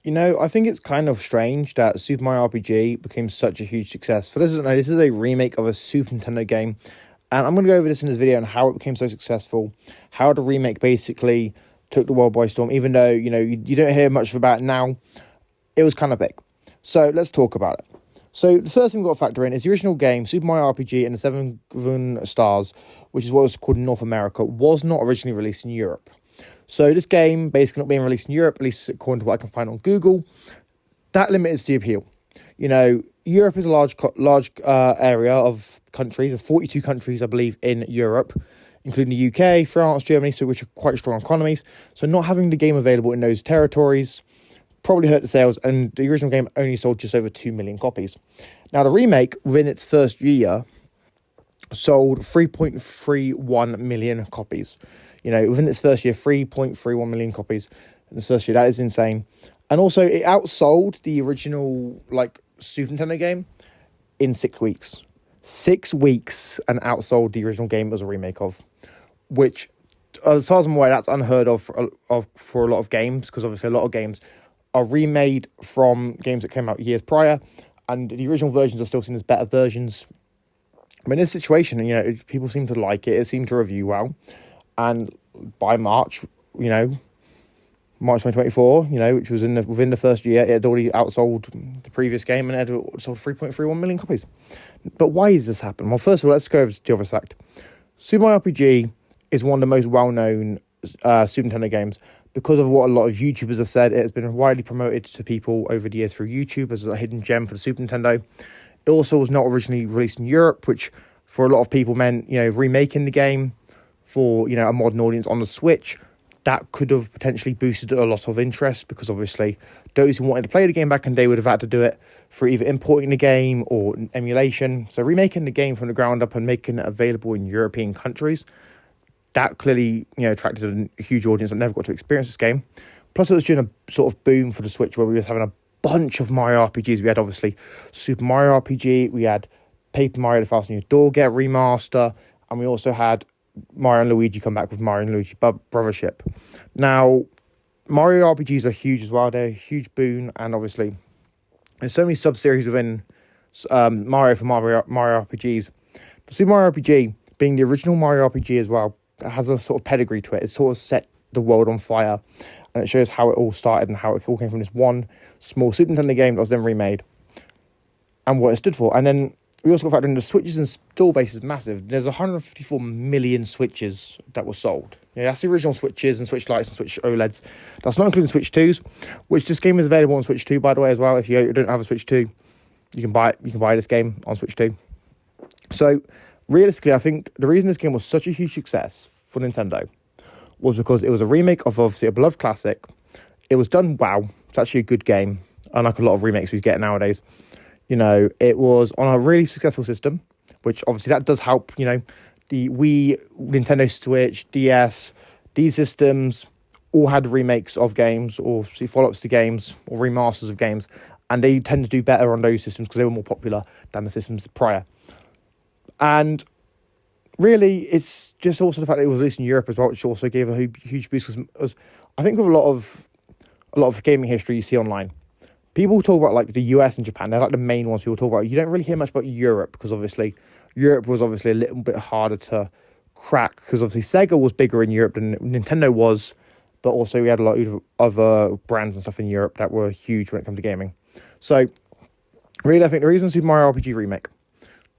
I think it's kind of strange that Super Mario RPG became such a huge success. For those who don't know, this is a remake of a Super Nintendo game, and I'm going to go over this in this video on how it became so successful, how the remake basically took the world by storm, even though, you don't hear much about it now. It was kind of big. So let's talk about it. So the first thing we've got to factor in is the original game, Super Mario RPG and the Seven Stars, which is what was called in North America, was not originally released in Europe. So this game, basically not being released in Europe, at least according to what I can find on Google, that limits the appeal. Europe is a large area of countries. There's 42 countries, I believe, in Europe, including the UK, France, Germany, so which are quite strong economies. So not having the game available in those territories probably hurt the sales, and the original game only sold just over 2 million copies. Now, the remake, within its first year, sold 3.31 million copies. Within its first year, 3.31 million copies in the first year. That is insane. And also, it outsold the original, Super Nintendo game in 6 weeks. 6 weeks and outsold the original game as a remake of, which, as far as I'm aware, that's unheard of for a lot of games, because obviously a lot of games are remade from games that came out years prior, and the original versions are still seen as better versions. I mean, in this situation, people seem to like it. It seemed to review well. And by March 2024, which was within the first year, it had already outsold the previous game and it had sold 3.31 million copies. But why has this happened? Well, first of all, let's go over to the other fact. Super Mario RPG is one of the most well-known Super Nintendo games because of what a lot of YouTubers have said. It has been widely promoted to people over the years through YouTube as a hidden gem for the Super Nintendo. It also was not originally released in Europe, which for a lot of people meant, remaking the game for, a modern audience on the Switch. That could have potentially boosted a lot of interest, because obviously those who wanted to play the game back in the day would have had to do it for either importing the game or emulation. So remaking the game from the ground up and making it available in European countries, that clearly, attracted a huge audience that never got to experience this game. Plus, it was during a sort of boom for the Switch where we were having a bunch of Mario RPGs. We had, obviously, Super Mario RPG. We had Paper Mario: The Fasten Your Door get remaster. And we also had Mario and Luigi come back with Mario and Luigi Brothership. Now, Mario RPGs are huge as well. They're a huge boon. And, obviously, there's so many sub-series within Mario for Mario RPGs. The Super Mario RPG, being the original Mario RPG as well, has a sort of pedigree to it. It sort of set the world on fire, and it shows how it all started and how it all came from this one small Super Nintendo game that was then remade and what it stood for. And then we also got to factor in the Switch's install base is massive. There's 154 million Switches that were sold. That's the original Switches and Switch Lites and Switch OLEDs. That's not including Switch 2s, which this game is available on Switch 2, by the way, as well. If you don't have a Switch 2, you can buy it. You can buy this game on Switch 2. So, realistically, I think the reason this game was such a huge success for Nintendo was because it was a remake of, obviously, a beloved classic. It was done well. It's actually a good game, unlike a lot of remakes we get nowadays. It was on a really successful system, which obviously that does help. The Wii, Nintendo Switch, DS, these systems all had remakes of games or follow-ups to games or remasters of games, and they tend to do better on those systems because they were more popular than the systems prior. And really, it's just also the fact that it was released in Europe as well, which also gave a huge boost. Because I think with a lot of gaming history you see online, people talk about the US and Japan. They're the main ones people talk about. You don't really hear much about Europe because obviously Europe was obviously a little bit harder to crack because obviously Sega was bigger in Europe than Nintendo was, but also we had a lot of other brands and stuff in Europe that were huge when it comes to gaming. So really, I think the reason Super Mario RPG Remake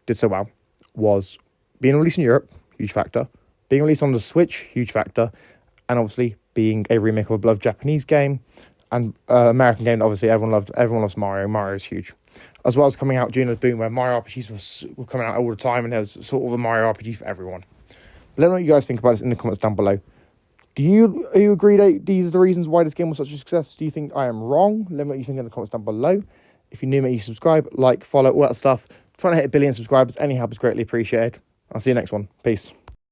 did so well was being released in Europe, huge factor. Being released on the Switch, huge factor. And obviously being a remake of a beloved Japanese game and American game. Obviously, everyone loves Mario. Mario is huge. As well as coming out during the boom where Mario RPGs were coming out all the time, and there was sort of a Mario RPG for everyone. But let me know what you guys think about this in the comments down below. Do you agree that these are the reasons why this game was such a success? Do you think I am wrong? Let me know what you think in the comments down below. If you're new, make sure you subscribe, like, follow, all that stuff. Trying to hit 1 billion subscribers. Any help is greatly appreciated. I'll see you next one. Peace.